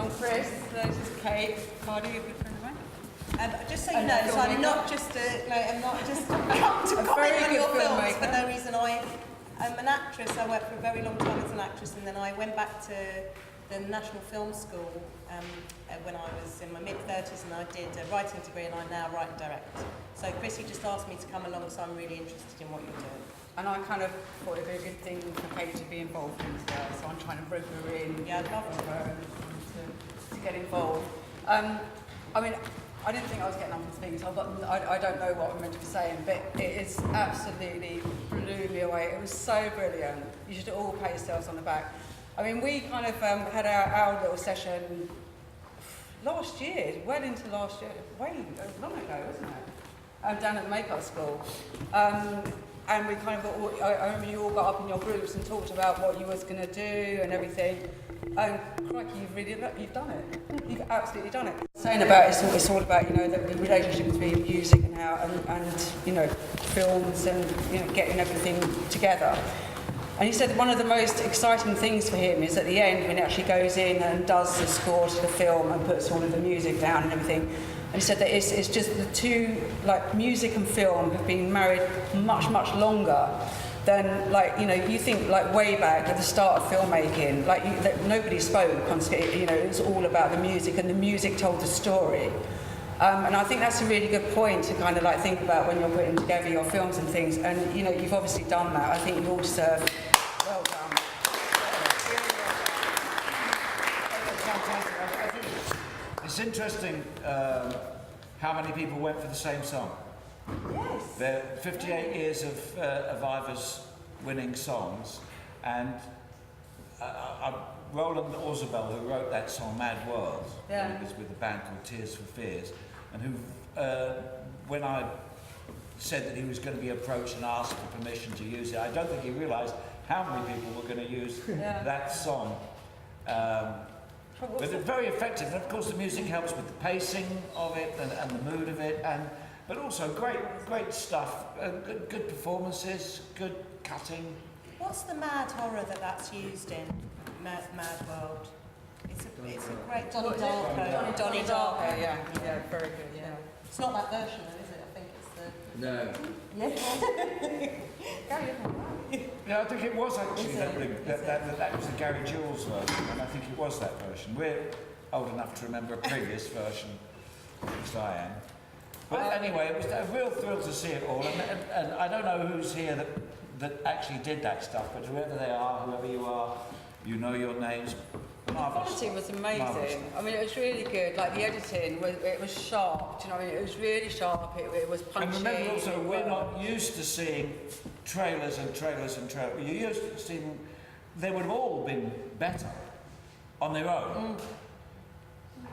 I'm Chris. This is Kate Hardie, a good friend of mine. Just so you know, so I'm not just come to comment on your films for no reason. I'm an actress. I worked for a very long time as an actress, and then I went back to the National Film School when I was in my mid-30s, and I did a writing degree, and I now write and direct. So Chrissy just asked me to come along, so I'm really interested in what you're doing. And I kind of thought it'd be a good thing for Kate to be involved in as well, so I'm trying to bring her in. Yeah, I'd love her to get involved. I mean, I didn't think I was getting up to speak, so I don't know what I'm meant to be saying, but it is absolutely blew me away. It was so brilliant. You should all pat yourselves on the back. I mean, we kind of had our little session last year, well into last year, way long ago, wasn't it? Down at the makeup school. And we kind of I remember you all got up in your groups and talked about what you was going to do and everything. And crikey, you've done it. You've absolutely done it. Saying about it's all about, you know, the relationship between music and how and you know, films and, you know, getting everything together. And he said one of the most exciting things for him is at the end when he actually goes in and does the score to the film and puts all of the music down and everything. And he said that it's just the two, like music and film have been married much, much longer than, like, you know, you think like way back at the start of filmmaking, like that nobody spoke, you know, it was all about the music and the music told the story. And I think that's a really good point to kind of like think about when you're putting together your films and things. And, you know, you've obviously done that. I think you all deserve well done. It's interesting how many people went for the same song. Yes. There are 58 years of Ivors winning songs, and Roland Orzabal, who wrote that song Mad World, yeah, who was with a band called Tears for Fears, and who, when I said that he was going to be approached and asked for permission to use it, I don't think he realised how many people were going to use that song. But it's very effective, and of course the music helps with the pacing of it and the mood of it, but also great stuff, good performances, good cutting. What's the mad horror that's used in Mad World? It's a great Donnie Darko. Donnie Darko. Yeah, very good. Yeah. It's not that version, though, is it? I think it's the. No. Yeah. Yeah, I think it was actually that was the Gary Jules version, and I think it was that version. We're old enough to remember a previous version, at least I am. But anyway, it was a real thrill to see it all, and I don't know who's here that actually did that stuff, but whoever they are, whoever you are, you know your names. The quality was amazing. Marvelous. I mean, it was really good. Like the editing, it was sharp. Do you know what I mean? It was really sharp. It was punchy. And remember also, we're not used to seeing trailers and trailers and trailers. You're used to seeing. They would have all been better on their own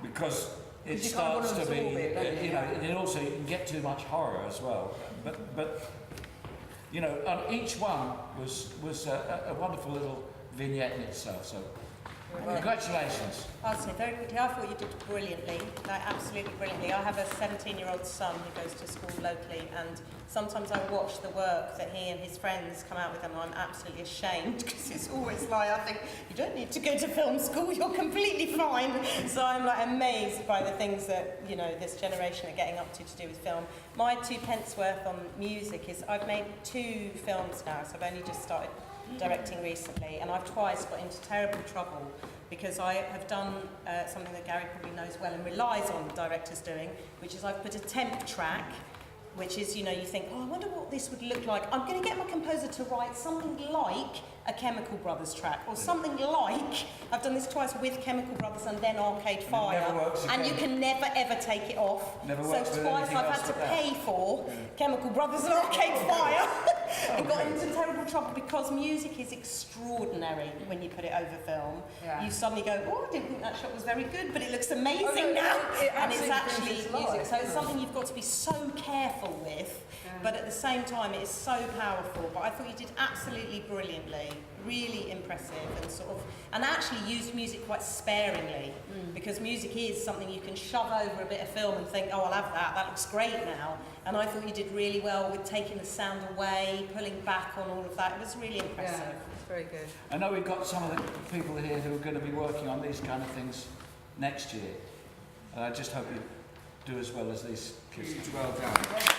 because it starts to be, you know, and also you can get too much horror as well. But you know, each one was a wonderful little vignette in itself. So. Congratulations. I'll say very quickly, I thought you did brilliantly, like absolutely brilliantly. I have a 17-year-old son who goes to school locally, and sometimes I watch the work that he and his friends come out with, and I'm absolutely ashamed because it's always like, I think, you don't need to go to film school, you're completely fine. So I'm like amazed by the things that, you know, this generation are getting up to do with film. My 2 pence worth on music is I've made 2 films now, so I've only just started directing recently, and I've twice got into terrible trouble because I have done something that Gary probably knows well and relies on directors doing, which is I've put a temp track, which is, you know, you think, oh, I wonder what this would look like. I'm going to get my composer to write something like a Chemical Brothers track, or something like, I've done this twice with Chemical Brothers and then Arcade Fire, and you can never ever take it off. So twice I've had to pay for Chemical Brothers and Arcade Fire and got into terrible trouble because music is extraordinary when you put it over film. Yeah. You suddenly go, oh, I didn't think that shot was very good, but it looks amazing now. And it's actually music. So it's something you've got to be so careful with, but at the same time it is so powerful. But I thought you did absolutely brilliantly. Really impressive, and actually used music quite sparingly, because music is something you can shove over a bit of film and think, oh, I'll have that looks great now. And I thought you did really well with taking the sound away, pulling back on all of that. It was really impressive. Yeah, it's very good. I know we've got some of the people here who are going to be working on these kind of things next year. And I just hope you do as well as these kids. Huge well done.